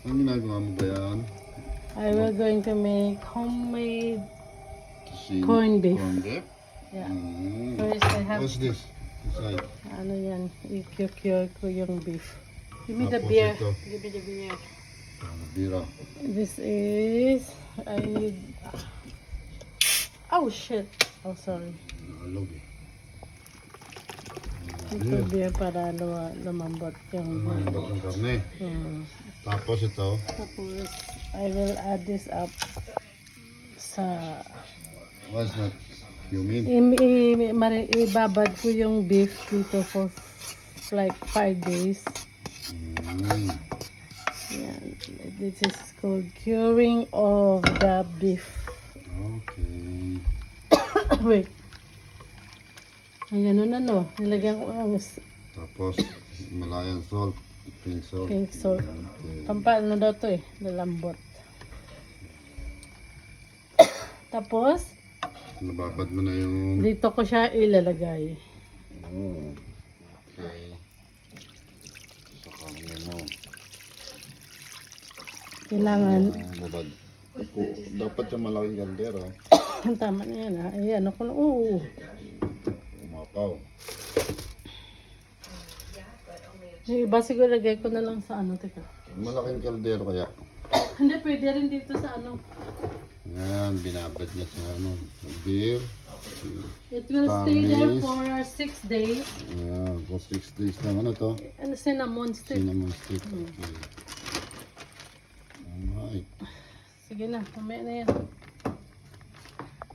Ang ginagawa mo ba yan? I will going to make homemade Kasi corned beef. Corned beef? Yeah. Mm. First I have, What's this? Inside. ano yan, i-cure ko yung beef. Give me the Tapos beer. ito. Give me the beer. Bira. This is, I need, oh shit. Oh sorry. Alog eh. Ito beer para lumambot yung Malambot ng karne. Tapos ito. Tapos, I will add this up sa, What's not humid? ibabad ko yung beef dito for like 5 days. Mm. Yan. This is called curing of the beef. Okay. Wait. Ayan ano. Nilagyan ko ang Tapos Malayan salt. Pink salt. pink salt. Okay. Pampano daw to eh. Lalambot. Tapos, Nababad mo na yung... dito ko siya ilalagay. Oh. Okay. Sa karne mo. Kailangan, Babad. Dapat yung malaking kaldero. tama na yan ha. Ayan, ako na, oo. Umapaw. Yung iba siguro lagay ko na lang sa ano, teka. Malaking kaldero kaya. Hindi, pwede rin dito sa ano. Yan, binabad niya sa ano. Beer. It will stay there Tamis. for 6 days. Ayan, for 6 days lang. Ano to? Ano, cinnamon stick. Cinnamon stick. Okay. Alright. Sige na, mamaya na yan.